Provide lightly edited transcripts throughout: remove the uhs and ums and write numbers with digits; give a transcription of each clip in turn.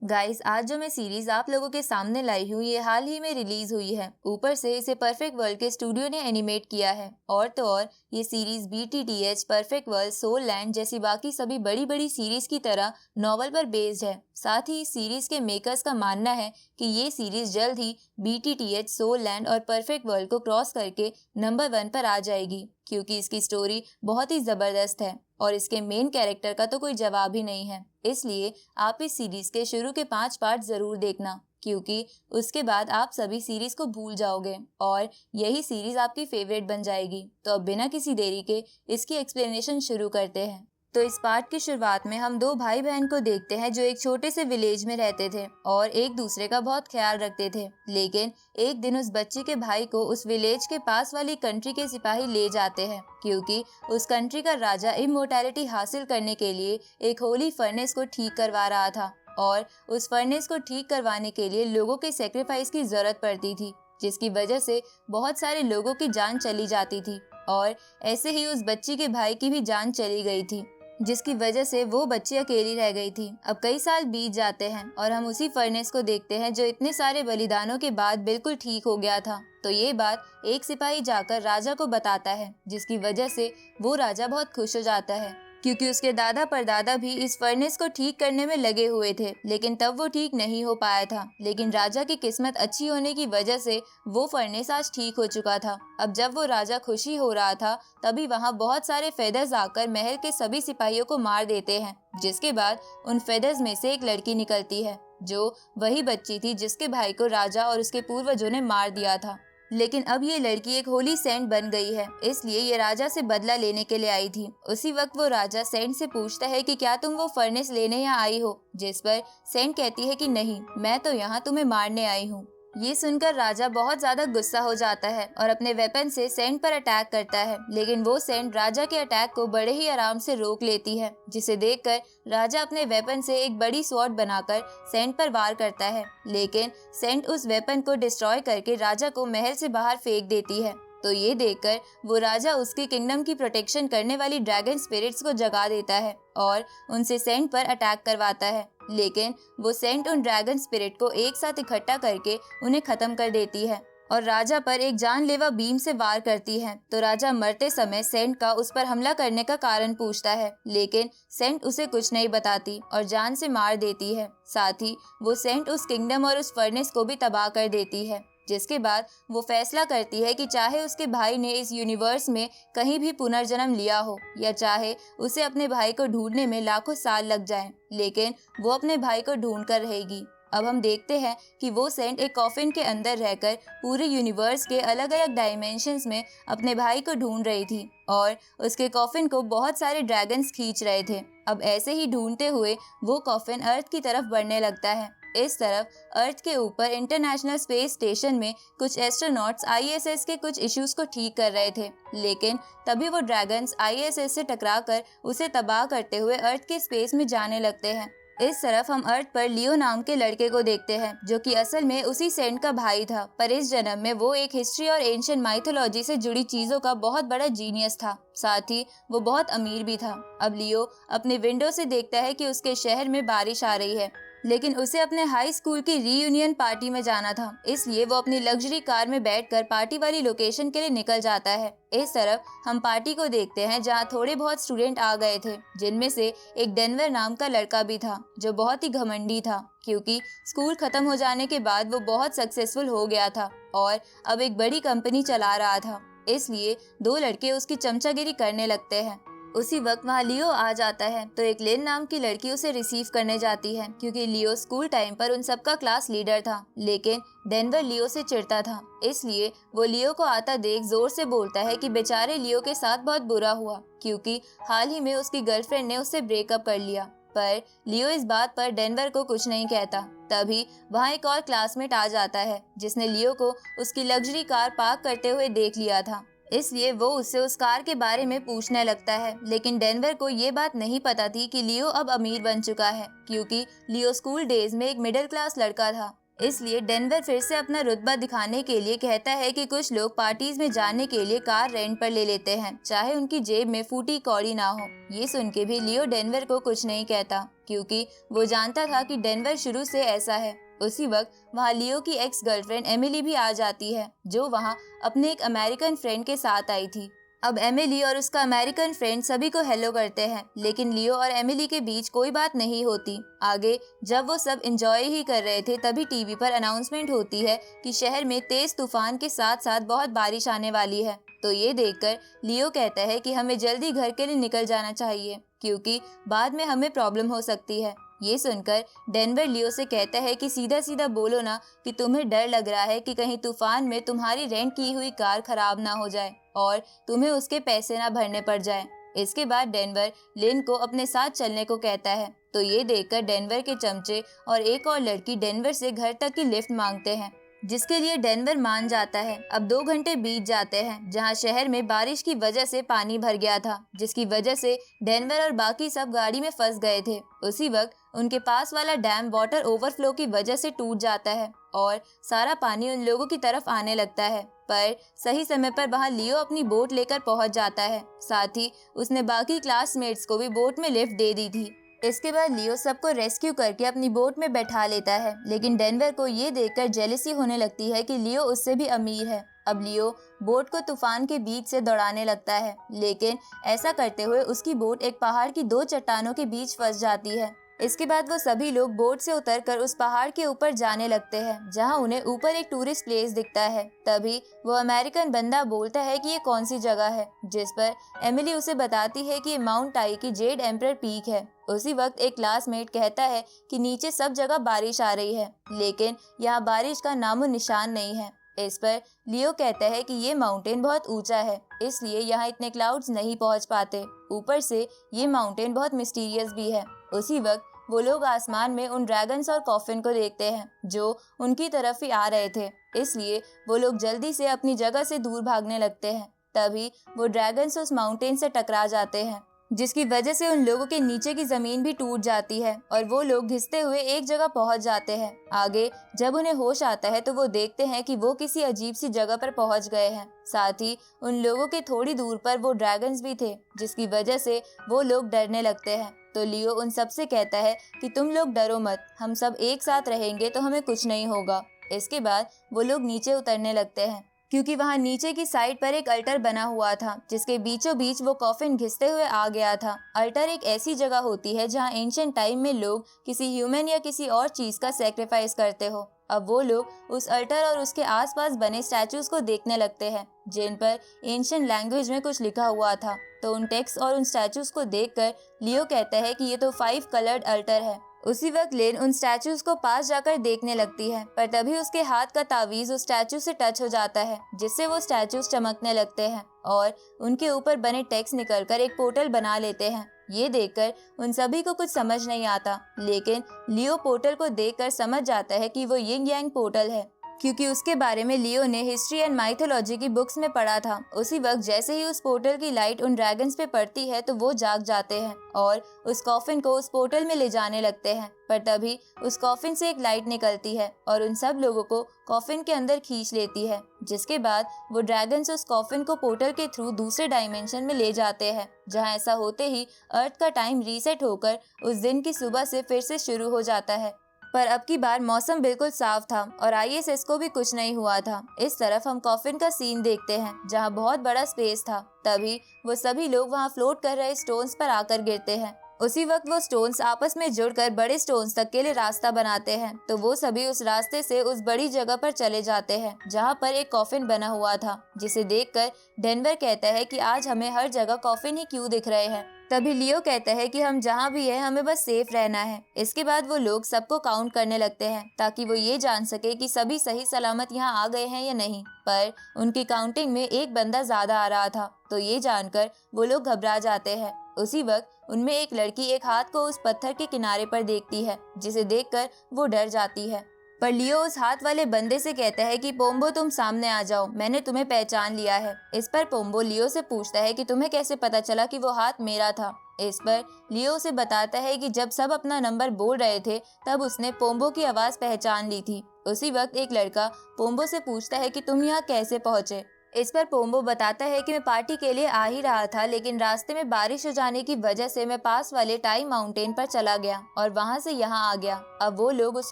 Guys, आज जो मैं सीरीज आप लोगों के सामने लाई हूँ ये हाल ही में रिलीज हुई है। ऊपर से इसे परफेक्ट वर्ल्ड के स्टूडियो ने एनिमेट किया है। और तो और ये series BTTH, perfect world, soul land जैसी बाकी सभी बड़ी बड़ी सीरीज की तरह नॉवल पर बेस्ड है। साथ ही इस सीरीज के मेकर्स का मानना है कि ये सीरीज जल्द ही BTTH, सोल लैंड और परफेक्ट वर्ल्ड को क्रॉस करके नंबर 1 पर आ जाएगी, क्योंकि इसकी स्टोरी बहुत ही जबरदस्त है और इसके मेन कैरेक्टर का तो कोई जवाब ही नहीं है। इसलिए आप इस सीरीज के शुरू के 5 पार्ट जरूर देखना, क्योंकि उसके बाद आप सभी सीरीज को भूल जाओगे और यही सीरीज आपकी फेवरेट बन जाएगी। तो अब बिना किसी देरी के इसकी एक्सप्लेनेशन शुरू करते हैं। तो इस पार्ट की शुरुआत में हम दो भाई बहन को देखते हैं जो एक छोटे से विलेज में रहते थे और एक दूसरे का बहुत ख्याल रखते थे। लेकिन एक दिन उस बच्चे के भाई को उस विलेज के पास वाली कंट्री के सिपाही ले जाते हैं, क्योंकि उस कंट्री का राजा इमोर्टैलिटी हासिल करने के लिए एक होली फर्नेस को ठीक करवा रहा था और उस फर्नेस को ठीक करवाने के लिए लोगों के सेक्रीफाइस की जरूरत पड़ती थी, जिसकी वजह से बहुत सारे लोगों की जान चली जाती थी। और ऐसे ही उस बच्ची के भाई की भी जान चली गई थी, जिसकी वजह से वो बच्ची अकेली रह गई थी। अब कई साल बीत जाते हैं और हम उसी फर्नेस को देखते हैं जो इतने सारे बलिदानों के बाद बिल्कुल ठीक हो गया था। तो ये बात एक सिपाही जाकर राजा को बताता है, जिसकी वजह से वो राजा बहुत खुश हो जाता है, क्योंकि उसके दादा परदादा भी इस फर्नेस को ठीक करने में लगे हुए थे, लेकिन तब वो ठीक नहीं हो पाया था। लेकिन राजा की किस्मत अच्छी होने की वजह से वो फर्नेस आज ठीक हो चुका था। अब जब वो राजा खुशी हो रहा था, तभी वहाँ बहुत सारे फेदर्स आकर महल के सभी सिपाहियों को मार देते हैं, जिसके बाद उन फेदर्स में से एक लड़की निकलती है, जो वही बच्ची थी जिसके भाई को राजा और उसके पूर्वजों ने मार दिया था। लेकिन अब ये लड़की एक होली सेंट बन गई है, इसलिए ये राजा से बदला लेने के लिए आई थी। उसी वक्त वो राजा सेंट से पूछता है कि क्या तुम वो फर्नेस लेने यहाँ आई हो, जिस पर सेंट कहती है कि नहीं, मैं तो यहाँ तुम्हें मारने आई हूँ। ये सुनकर राजा बहुत ज्यादा गुस्सा हो जाता है और अपने वेपन से सेंट पर अटैक करता है, लेकिन वो सेंट राजा के अटैक को बड़े ही आराम से रोक लेती है, जिसे देखकर राजा अपने वेपन से एक बड़ी स्वॉर्ड बनाकर सेंट पर वार करता है। लेकिन सेंट उस वेपन को डिस्ट्रॉय करके राजा को महल से बाहर फेंक देती है। तो ये देखकर वो राजा उसके किंगडम की प्रोटेक्शन करने वाली ड्रैगन स्पिरिट्स को जगा देता है और उनसे सेंट पर अटैक करवाता है। लेकिन वो सेंट उन ड्रैगन स्पिरिट को एक साथ इकट्ठा करके उन्हें खत्म कर देती है और राजा पर एक जानलेवा बीम से वार करती है। तो राजा मरते समय सेंट का उस पर हमला करने का कारण पूछता है, लेकिन सेंट उसे कुछ नहीं बताती और जान से मार देती है। साथ ही वो सेंट उस किंगडम और उस फर्नेस को भी तबाह कर देती है, जिसके बाद वो फैसला करती है कि चाहे उसके भाई ने इस यूनिवर्स में कहीं भी पुनर्जन्म लिया हो या चाहे उसे अपने भाई को ढूंढने में लाखों साल लग जाएं, लेकिन वो अपने भाई को ढूंढ कर रहेगी। अब हम देखते हैं कि वो सेंट एक कॉफिन के अंदर रहकर पूरे यूनिवर्स के अलग अलग डायमेंशंस में अपने भाई को ढूंढ रही थी और उसके कॉफिन को बहुत सारे ड्रैगन्स खींच रहे थे। अब ऐसे ही ढूंढते हुए वो कॉफिन अर्थ की तरफ बढ़ने लगता है। इस तरफ अर्थ के ऊपर इंटरनेशनल स्पेस स्टेशन में कुछ एस्ट्रोनॉट्स ISS के कुछ इश्यूज को ठीक कर रहे थे, लेकिन तभी वो ड्रैगन्स ISS से टकराकर उसे तबाह करते हुए अर्थ के स्पेस में जाने लगते हैं। इस तरफ हम अर्थ पर लियो नाम के लड़के को देखते हैं, जो कि असल में उसी सेंट का भाई था, पर इस जन्म में वो एक हिस्ट्री और एंशिएंट माइथोलॉजी से जुड़ी चीजों का बहुत बड़ा जीनियस था। साथ ही वो बहुत अमीर भी था। अब लियो अपने विंडो से देखता है कि उसके शहर में बारिश आ रही है, लेकिन उसे अपने हाई स्कूल की रीयूनियन पार्टी में जाना था, इसलिए वो अपनी लग्जरी कार में बैठकर पार्टी वाली लोकेशन के लिए निकल जाता है। इस तरफ हम पार्टी को देखते हैं, जहाँ थोड़े बहुत स्टूडेंट आ गए थे, जिनमें से एक डेनवर नाम का लड़का भी था, जो बहुत ही घमंडी था, क्योंकि स्कूल खत्म हो जाने के बाद वो बहुत सक्सेसफुल हो गया था और अब एक बड़ी कंपनी चला रहा था। इसलिए दो लड़के उसकी चमचागिरी करने लगते हैं। उसी वक्त वहाँ लियो आ जाता है, तो एक लेन नाम की लड़की उसे रिसीव करने जाती है, क्योंकि लियो स्कूल टाइम पर उन सबका क्लास लीडर था। लेकिन डेनवर लियो से चिढ़ता था, इसलिए वो लियो को आता देख जोर से बोलता है कि बेचारे लियो के साथ बहुत बुरा हुआ, क्योंकि हाल ही में उसकी गर्लफ्रेंड ने उससे ब्रेकअप कर लिया। पर लियो इस बात पर डेनवर को कुछ नहीं कहता। तभी वहाँ एक और क्लासमेट आ जाता है, जिसने लियो को उसकी लग्जरी कार पार्क करते हुए देख लिया था, इसलिए वो उससे उस कार के बारे में पूछने लगता है। लेकिन डेनवर को ये बात नहीं पता थी कि लियो अब अमीर बन चुका है, क्योंकि लियो स्कूल डेज में एक मिडिल क्लास लड़का था इसलिए डेनवर फिर से अपना रुतबा दिखाने के लिए कहता है कि कुछ लोग पार्टीज में जाने के लिए कार रेंट पर ले लेते हैं, चाहे उनकी जेब में फूटी कौड़ी ना हो। ये सुन के भी लियो डेनवर को कुछ नहीं कहता, क्योंकि वो जानता था कि डेनवर शुरू से ऐसा है। उसी वक्त वहाँ लियो की एक्स गर्लफ्रेंड एमिली भी आ जाती है, जो वहाँ अपने एक अमेरिकन फ्रेंड के साथ आई थी। अब एमिली और उसका अमेरिकन फ्रेंड सभी को हेलो करते हैं, लेकिन लियो और एमिली के बीच कोई बात नहीं होती। आगे जब वो सब एंजॉय ही कर रहे थे, तभी टीवी पर अनाउंसमेंट होती है कि शहर में तेज तूफान के साथ साथ बहुत बारिश आने वाली है। तो ये देखकर लियो कहता है कि हमें जल्दी घर के लिए निकल जाना चाहिए, क्योंकि बाद में हमें प्रॉब्लम हो सकती है। ये सुनकर डेनवर लियो से कहता है कि सीधा सीधा बोलो ना कि तुम्हें डर लग रहा है कि कहीं तूफान में तुम्हारी रेंट की हुई कार खराब ना हो जाए और तुम्हें उसके पैसे ना भरने पड़ जाए। इसके बाद डेनवर लिन को अपने साथ चलने को कहता है। तो ये देखकर डेनवर के चमचे और एक और लड़की डेनवर से घर तक की लिफ्ट मांगते हैं, जिसके लिए डेनवर मान जाता है। अब 2 घंटे बीत जाते हैं, जहां शहर में बारिश की वजह से पानी भर गया था, जिसकी वजह से डेनवर और बाकी सब गाड़ी में फंस गए थे। उसी वक्त उनके पास वाला डैम वाटर ओवरफ्लो की वजह से टूट जाता है और सारा पानी उन लोगों की तरफ आने लगता है। पर सही समय पर वहां लियो अपनी बोट लेकर पहुंच जाता है। साथ ही उसने बाकी क्लासमेट्स को भी बोट में लिफ्ट दे दी थी। इसके बाद लियो सबको रेस्क्यू करके अपनी बोट में बैठा लेता है, लेकिन डेनवर को ये देखकर जेलसी होने लगती है कि लियो उससे भी अमीर है। अब लियो बोट को तूफान के बीच से दौड़ाने लगता है, लेकिन ऐसा करते हुए उसकी बोट एक पहाड़ की 2 चट्टानों के बीच फंस जाती है। इसके बाद वो सभी लोग बोट से उतरकर उस पहाड़ के ऊपर जाने लगते हैं, जहां उन्हें ऊपर एक टूरिस्ट प्लेस दिखता है। तभी वो अमेरिकन बंदा बोलता है कि ये कौन सी जगह है, जिस पर एमिली उसे बताती है कि ये माउंट टाई की जेड एम्परर पीक है। उसी वक्त एक क्लासमेट कहता है कि नीचे सब जगह बारिश आ रही है, लेकिन यहाँ बारिश का नामो निशान नहीं है। इस पर लियो कहता है कि ये माउंटेन बहुत ऊंचा है, इसलिए यहाँ इतने क्लाउड्स नहीं पहुँच पाते। ऊपर से ये माउंटेन बहुत मिस्टीरियस भी है। उसी वक्त वो लोग आसमान में उन ड्रैगन्स और कॉफिन को देखते हैं, जो उनकी तरफ ही आ रहे थे। इसलिए वो लोग जल्दी से अपनी जगह से दूर भागने लगते हैं। तभी वो ड्रैगन्स उस माउंटेन से टकरा जाते हैं, जिसकी वजह से उन लोगों के नीचे की जमीन भी टूट जाती है और वो लोग घिसते हुए एक जगह पहुंच जाते हैं। आगे जब उन्हें होश आता है तो वो देखते हैं कि वो किसी अजीब सी जगह पर पहुंच गए हैं। साथ ही उन लोगों के थोड़ी दूर पर वो ड्रैगन्स भी थे, जिसकी वजह से वो लोग डरने लगते हैं। तो लियो उन सब से कहता है कि तुम लोग डरो मत, हम सब एक साथ रहेंगे तो हमें कुछ नहीं होगा। इसके बाद वो लोग नीचे उतरने लगते हैं, क्योंकि वहाँ नीचे की साइड पर एक अल्टर बना हुआ था, जिसके बीचों बीच वो कॉफिन घिसते हुए आ गया था। अल्टर एक ऐसी जगह होती है जहाँ एंशिएंट टाइम में लोग किसी ह्यूमन या किसी और चीज का सेक्रीफाइस करते हो। अब वो लोग उस अल्टर और उसके आसपास बने स्टैचूज को देखने लगते हैं, जिन पर एंशिएंट लैंग्वेज में कुछ लिखा हुआ था। तो उन टेक्स्ट और उन स्टैचूज को देखकर लियो कहता है कि ये तो 5 कलर्ड अल्टर है। उसी वक्त लेन उन स्टैचूज को पास जाकर देखने लगती है, पर तभी उसके हाथ का तावीज उस स्टैचू से टच हो जाता है, जिससे वो स्टैचूज चमकने लगते हैं और उनके ऊपर बने टेक्स्ट निकलकर एक पोर्टल बना लेते हैं। ये देखकर उन सभी को कुछ समझ नहीं आता, लेकिन लियो पोर्टल को देखकर समझ जाता है कि वो यिंग यांग पोर्टल है, क्योंकि उसके बारे में लियो ने हिस्ट्री एंड माइथोलॉजी की बुक्स में पढ़ा था। उसी वक्त जैसे ही उस पोर्टल की लाइट उन ड्रैगन्स पे पड़ती है तो वो जाग जाते हैं और उस कॉफिन को उस पोर्टल में ले जाने लगते हैं। पर तभी उस कॉफिन से एक लाइट निकलती है और उन सब लोगों को कॉफिन के अंदर खींच लेती है, जिसके बाद वो ड्रैगन्स उस कॉफिन को पोर्टल के थ्रू दूसरे डायमेंशन में ले जाते हैं, जहाँ ऐसा होते ही अर्थ का टाइम रीसेट होकर उस दिन की सुबह से फिर से शुरू हो जाता है। पर अब की बार मौसम बिल्कुल साफ था और आईएसएस को भी कुछ नहीं हुआ था। इस तरफ हम कॉफिन का सीन देखते हैं, जहाँ बहुत बड़ा स्पेस था। तभी वो सभी लोग वहाँ फ्लोट कर रहे स्टोन्स पर आकर गिरते हैं। उसी वक्त वो स्टोन्स आपस में जुड़कर बड़े स्टोन्स तक के लिए रास्ता बनाते हैं। तो वो सभी उस रास्ते से उस बड़ी जगह पर चले जाते हैं, जहाँ पर एक कॉफिन बना हुआ था, जिसे देखकर डेनवर कहता है कि आज हमें हर जगह कॉफिन ही क्यों दिख रहे हैं। तभी लियो कहता है कि हम जहाँ भी है हमें बस सेफ रहना है। इसके बाद वो लोग सबको काउंट करने लगते हैं, ताकि वो ये जान सके कि सभी सही सलामत यहाँ आ गए हैं या नहीं। पर उनकी काउंटिंग में एक बंदा ज्यादा आ रहा था, तो ये जानकर वो लोग घबरा जाते हैं। उसी वक्त उनमें एक लड़की एक हाथ को उस पत्थर के किनारे पर देखती है, जिसे देखकर वो डर जाती है। पर लियो उस हाथ वाले बंदे से कहता है कि पोम्बो तुम सामने आ जाओ, मैंने तुम्हें पहचान लिया है। इस पर पोम्बो लियो से पूछता है कि तुम्हें कैसे पता चला कि वो हाथ मेरा था। इस पर लियो उसे बताता है कि जब सब अपना नंबर बोल रहे थे तब उसने पोम्बो की आवाज पहचान ली थी। उसी वक्त एक लड़का पोम्बो से पूछता है कि तुम यहाँ कैसे पहुंचे। इस पर पोम्बो बताता है कि मैं पार्टी के लिए आ ही रहा था, लेकिन रास्ते में बारिश हो जाने की वजह से मैं पास वाले टाई माउंटेन पर चला गया और वहां से यहाँ आ गया। अब वो लोग उस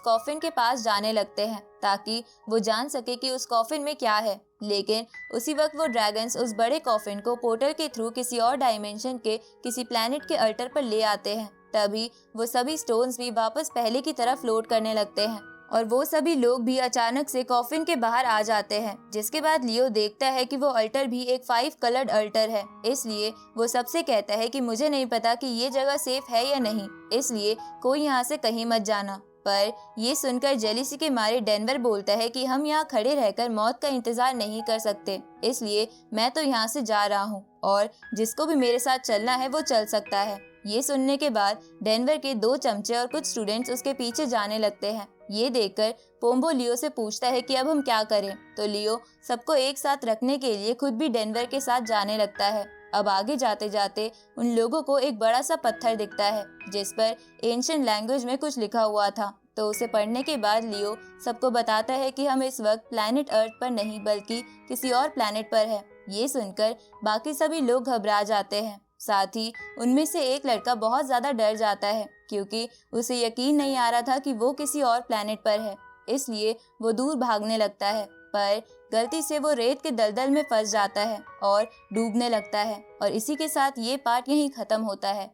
कॉफिन के पास जाने लगते हैं ताकि वो जान सके कि उस कॉफिन में क्या है, लेकिन उसी वक्त वो ड्रैगन्स उस बड़े कॉफिन को पोर्टल के थ्रू किसी और डायमेंशन के किसी प्लेनेट के अल्टर पर ले आते हैं। तभी वो सभी स्टोन्स भी वापस पहले की तरह फ्लोट करने लगते हैं और वो सभी लोग भी अचानक से कॉफिन के बाहर आ जाते हैं, जिसके बाद लियो देखता है कि वो अल्टर भी एक 5 कलर्ड अल्टर है। इसलिए वो सबसे कहता है कि मुझे नहीं पता कि ये जगह सेफ है या नहीं, इसलिए कोई यहाँ से कहीं मत जाना। पर ये सुनकर जेलिसी के मारे डेनवर बोलता है कि हम यहाँ खड़े रहकर मौत का इंतजार नहीं कर सकते, इसलिए मैं तो यहाँ से जा रहा हूँ और जिसको भी मेरे साथ चलना है वो चल सकता है। ये सुनने के बाद डेनवर के 2 चमचे और कुछ स्टूडेंट्स उसके पीछे जाने लगते हैं। ये देखकर पोम्बो लियो से पूछता है कि अब हम क्या करें, तो लियो सबको एक साथ रखने के लिए खुद भी डेनवर के साथ जाने लगता है। अब आगे जाते जाते उन लोगों को एक बड़ा सा पत्थर दिखता है जिस पर एंशिएंट लैंग्वेज में कुछ लिखा हुआ था, तो उसे पढ़ने के बाद लियो सबको बताता है कि हम इस वक्त प्लैनेट अर्थ पर नहीं बल्कि किसी और प्लैनेट पर है। ये सुनकर बाकी सभी लोग घबरा जाते हैं, साथ ही उनमें से एक लड़का बहुत ज्यादा डर जाता है क्योंकि उसे यकीन नहीं आ रहा था कि वो किसी और प्लैनेट पर है, इसलिए वो दूर भागने लगता है। पर गलती से वो रेत के दलदल में फंस जाता है और डूबने लगता है। और इसी के साथ ये पार्ट यहीं खत्म होता है।